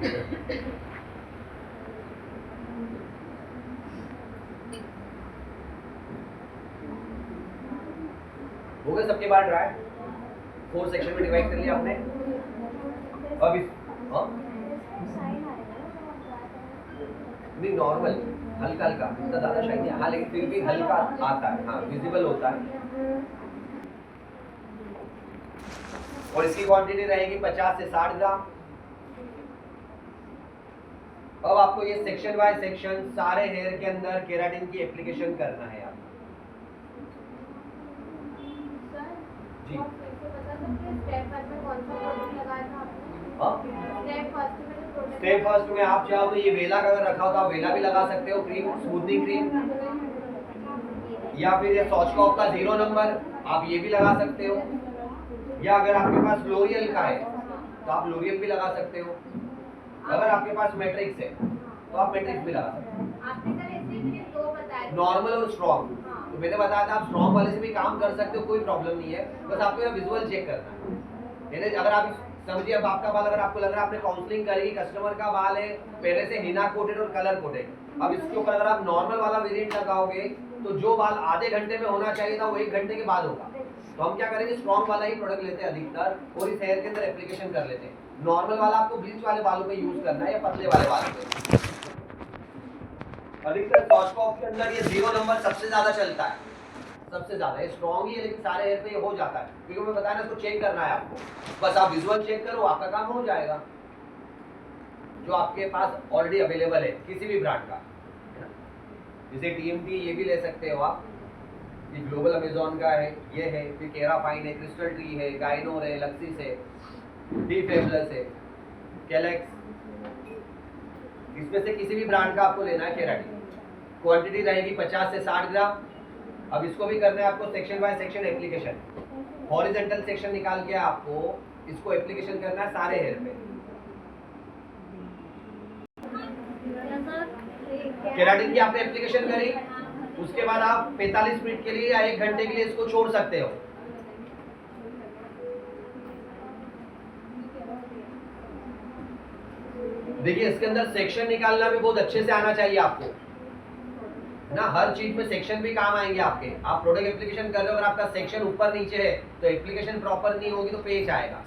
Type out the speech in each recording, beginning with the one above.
हो गए सबके बाल ड्राई? 4 सेक्शन में डिवाइड कर लिया आपने। अब इस नहीं नॉर्मल हल्का हल्का, इतना ज्यादा शाइन नहीं, हाँ लेकिन फिर भी हल्का आता है, हाँ विजिबल होता है। और इसकी क्वांटिटी रहेगी 50 से 60 ग्राम। अब आपको ये सेक्शन बाय सेक्शन सारे हेयर के अंदर केराटिन की एप्लीकेशन करना है आपको। जी स्टेप फर्स्ट में आप चाहो तो ये वेला का अगर रखा हो तो आप वेला भी लगा सकते हो, क्रीम स्मूथनिंग क्रीम, या फिर ये सॉचकॉफ का 0 नंबर आप ये भी लगा सकते हो, या अगर आपके पास लोरियल का है तो आप लोरियल भी लगा सकते हो, अगर आपके पास मैट्रिक्स है तो आप मैट्रिक्स भी लगा सकते हो। नॉर्मल और स्ट्रॉन्ग तो मैंने बताया था, आप स्ट्रॉन्ग वाले से भी काम कर सकते हो, कोई प्रॉब्लम नहीं है, बस आपको यह विजुअल चेक करना है। अगर आप समझिए अब आपका बाल, अगर आपको लग रहा है आपने काउंसलिंग करी, कस्टमर का बाल है पहले से हिना कोटेड और कलर कोटेड, अब इसके ऊपर अगर आप नॉर्मल वाला वेरिएंट लगाओगे तो जो बाल आधे घंटे में होना चाहिए था वो 1 घंटे के बाद होगा। तो हम क्या करेंगे, स्ट्रॉन्ग वाला ही प्रोडक्ट लेते हैं अधिकतर और इस हेयर के अंदर एप्लीकेशन कर लेते हैं। नॉर्मल वाला आपको ब्लीच वाले बालों पे यूज करना है या पतले वाले बालों पे। अधिकतर सॉचकॉफ के अंदर ये 0 नंबर सबसे ज्यादा चलता है, सबसे ज्यादा। ये स्ट्रॉन्ग ही है लेकिन सारे हेयर पे ये हो जाता है, क्योंकि मैं बताया ना इसको चेक करना है आपको, बस आप विजुअल चेक करो आपका काम हो जाएगा। जो आपके पास ऑलरेडी अवेलेबल है किसी भी ब्रांड का, जैसे टीएमटी ये भी ले सकते हो आप, ये ग्लोबल अमेज़न का है, ये है, फिर केराफाइन है, क्रिस्टल ट्री है, गाइनोर है, लक्सिस है, डी फेबुलस है, कैलेक्स, इसमें से किसी भी ब्रांड का आपको लेना है केराटिन। क्वांटिटी रहेगी 50 से 60 ग्राम। अब इसको भी करना है आपको section by section application. Horizontal section निकाल के आपको इसको एप्लीकेशन करना है सारे हेयर पे। केराटिन की आपने एप्लीकेशन करी, उसके बाद आप 45 मिनट के लिए या 1 घंटे के लिए इसको छोड़ सकते हो। देखिए इसके अंदर सेक्शन निकालना भी बहुत अच्छे से आना चाहिए आपको, ना हर चीज में सेक्शन भी काम आएंगे आपके। आप प्रोडक्ट एप्लीकेशन कर रहे हो, अगर आपका सेक्शन ऊपर नीचे है तो एप्लीकेशन प्रॉपर नहीं होगी तो पेच आएगा।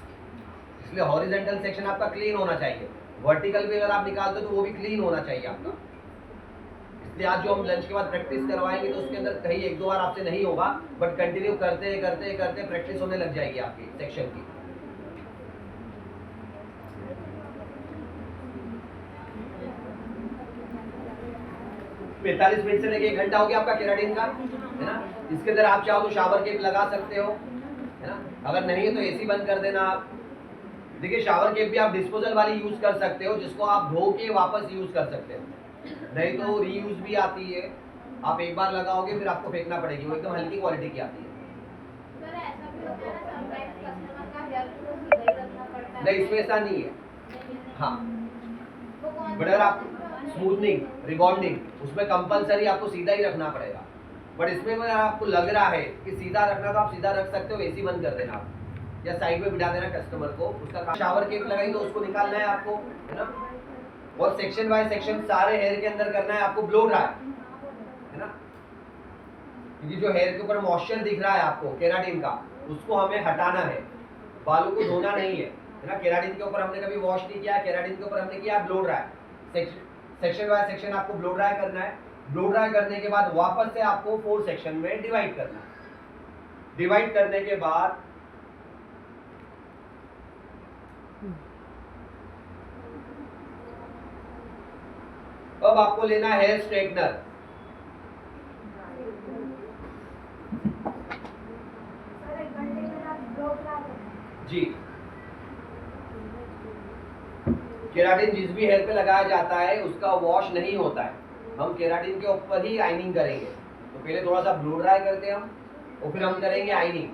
इसलिए हॉरिजॉन्टल सेक्शन आपका क्लीन होना चाहिए, वर्टिकल भी अगर आप निकालते हो तो वो भी क्लीन होना चाहिए आपका। इसलिए आज जो हम लंच के बाद प्रैक्टिस करवाएंगे तो उसके अंदर कहीं 1-2 बार आपसे नहीं होगा, बट कंटिन्यू करते करते करते प्रैक्टिस होने लग जाएगी आपकी सेक्शन की। पैंतालीस मिनट से लेके 1 घंटा हो गया आपका केराटिन का, है ना। इसके अंदर आप चाहो तो शावर केप लगा सकते हो, है ना। अगर नहीं है तो एसी बंद कर देना आप। देखिए शावर केप भी आप डिस्पोजल वाली यूज कर सकते हो, जिसको आप धो के वापस यूज कर सकते हो, नहीं तो रीयूज भी आती है, आप एक बार लगाओगे फिर आपको फेंकना पड़ेगी, वो एकदम हल्की क्वालिटी की आती है। नहीं इसमें ऐसा नहीं है, हाँ बट अगर आप स्मूथनिंग रिबॉन्डिंग उसमें कंपलसरी आपको सीधा ही रखना पड़ेगा, बट इसमें अगर आपको लग रहा है कि सीधा रखना तो आप सीधा रख सकते हो, एसी बंद कर देना आप या साइड में बिठा देना कस्टमर को, उसका शावर केप लगाई तो उसको निकालना है आपको, है ना। और सेक्शन बाय सेक्शन सारे हेयर के अंदर करना है आपको ब्लो ड्राई, है ना, क्योंकि जो हेयर के ऊपर मॉइस्चर दिख रहा है आपको केराटिन का उसको हमें हटाना है, बालों को धोना नहीं है ना। केराटिन के ऊपर हमने कभी वॉश नहीं किया, केराटिन के ऊपर हमने किया blow dry. Section by section आपको ब्लो ड्राई करना है। ब्लो ड्राई करने के बाद वापस से आपको 4 सेक्शन में डिवाइड करना है। डिवाइड करने के बाद अब आपको लेना है हेयर स्ट्रेटनर। जी केराटिन जिस भी हेयर पे लगाया जाता है उसका वॉश नहीं होता है, हम केराटिन के ऊपर ही आइनिंग करेंगे। तो पहले थोड़ा सा ब्लो ड्राई करते हैं हम और फिर हम करेंगे आइनिंग।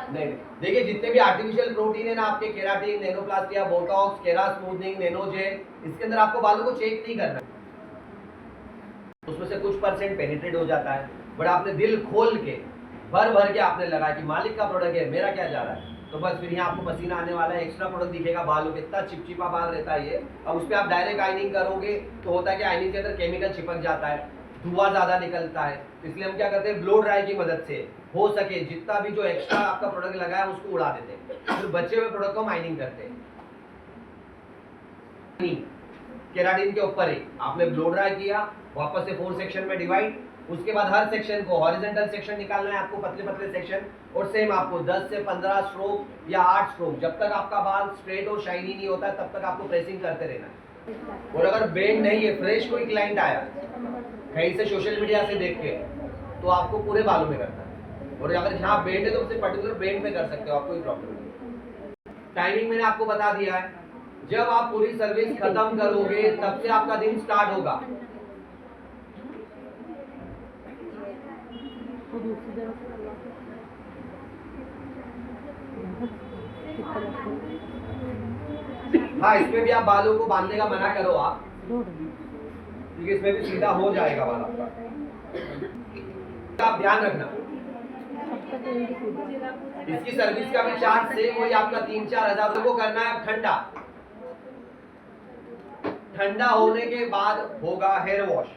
नहीं देखिए जितने भी आर्टिफिशियल प्रोटीन है ना आपके, केराटिन, नैनोप्लास्टिया, बोटॉक्स, केरा स्मूथनिंग, नैनोजेल, इसके अंदर आपको बालों को चेक नहीं करना, उसमें से कुछ % पेनिट्रेट हो जाता है, बट आपने दिल खोल के भर भर के आपने लगाया कि मालिक का प्रोडक्ट है, मेरा क्या जा रहा है, तो बस फिर यहाँ आपको पसीना आने वाला है, एक्स्ट्रा प्रोडक्ट दिखेगा बालों पे, इतना चिपचिपा बाल रहता है ये। अब उस पर आप डायरेक्ट आयनिंग करोगे तो होता है कि आयनिंग के अंदर केमिकल चिपक जाता है, धुआं ज्यादा निकलता है। इसलिए हम क्या करते हैं, ब्लो ड्राई की मदद से हो सके जितना भी जो एक्स्ट्रा आपका प्रोडक्ट लगा है उसको उड़ा देते हैं, फिर बचे हुए प्रोडक्ट को हम आयनिंग करते हैं। केराटिन के ऊपर ही आपने ब्लो ड्राई किया, वापस से 4 सेक्शन में डिवाइड, उसके बाद हर सेक्शन को हॉरिजॉन्टल सेक्शन निकालना है आपको, पतले पतले सेक्शन, और सेम आपको 10 से 15 स्ट्रोक या 8 स्ट्रोक, जब तक आपका बाल स्ट्रेट और शाइनी नहीं होता तब तक आपको प्रेसिंग करते रहना है। और अगर बेंड नहीं है, फ्रेश कोई क्लाइंट आया कहीं से सोशल मीडिया से देख के, तो आपको पूरे बालों में करना है, और अगर यहाँ बेंड है तो उससे पर्टिकुलर बेंड में कर सकते हो, आपको कोई प्रॉब्लम नहीं। टाइमिंग मैंने आपको बता दिया है, जब आप पूरी सर्विस खत्म करोगे तब से आपका दिन स्टार्ट होगा। हाँ, इसमें भी आप बालों को बांधने का मना करो आप, क्योंकि इसमें भी सीधा हो जाएगा बाल आपका। आप ध्यान रखना, इसकी सर्विस का भी चार्ज सेम वही आपका 3-4 हजार को करना है। ठंडा ठंडा होने के बाद होगा हेयर वॉश।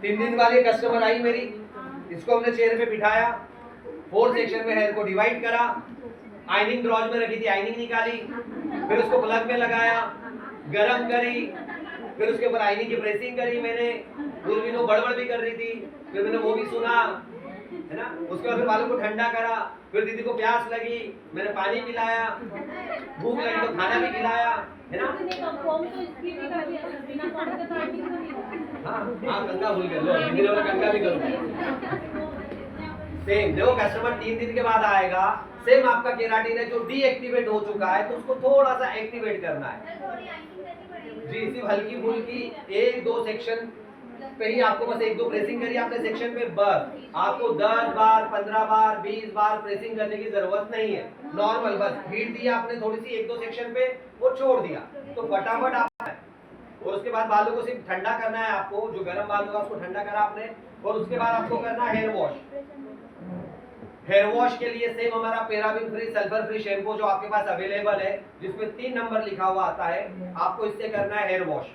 3 दिन वाली कस्टमर आई मेरी, इसको हमने चेयर पे बिठाया, 4 सेक्शन में हेयर को डिवाइड करा, आयनिंग ड्रॉज में रखी थी, आयनिंग निकाली, फिर उसको प्लग में लगाया, गरम करी, फिर उसके ऊपर आयनिंग की प्रेसिंग करी मैंने, वो बड़बड़ भी कर रही थी, फिर मैंने वो भी सुना, है ना। उसके बाद बालों को ठंडा करा, फिर दीदी को प्यास लगी, मैंने पानी पिलाया, भूख लगी तो खाना भी खिलाया, है ना। हाँ, गंगा भूल गए, लो दीदी ने गंगा भी करो। सेम देखो, कस्टमर 3 दिन के बाद आएगा, सेम आपका केराटिन है जो डीएक्टिवेट हो चुका है, तो उसको थोड़ा सा एक्टिवेट करना है जी। सिर्फ हल्की फुल्की 1-2 सेक्शन पे ही आपको बस 1-2 प्रेसिंग करिए आपने सेक्शन पे, बस आपको 10 बार 15 बार 20 बार प्रेसिंग करने की जरूरत नहीं है। नॉर्मल बस हीट दिया आपने थोड़ी सी 1-2 सेक्शन पे, वो छोड़ दिया तो फटाफट आप। और उसके बाद बालों को सिर्फ ठंडा करना है आपको, जो गर्म बाल होगा उसको ठंडा करा आपने, और उसके बाद आपको करना है हेयर वॉश। हेयर वॉश के लिए सेम हमारा paraben free sulphur free shampoo जो आपके पास अवेलेबल है, जिसमें 3 नंबर लिखा हुआ आता है, आपको इससे करना है हेयर वॉश।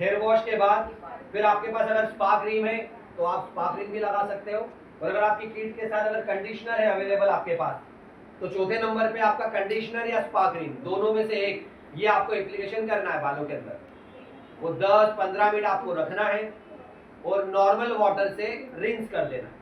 हेयर वॉश के बाद फिर आपके पास अगर स्पा क्रीम है तो आप स्पा क्रीम भी लगा सकते हो, और अगर आपकी किट के साथ अगर कंडीशनर है अवेलेबल आपके पास, तो चौथे नंबर पे आपका कंडीशनर या स्पा क्रीम दोनों में से एक, ये आपको एप्लीकेशन करना है बालों के अंदर। वो 10-15 मिनट आपको रखना है और नॉर्मल वाटर से रिंस कर लेना है।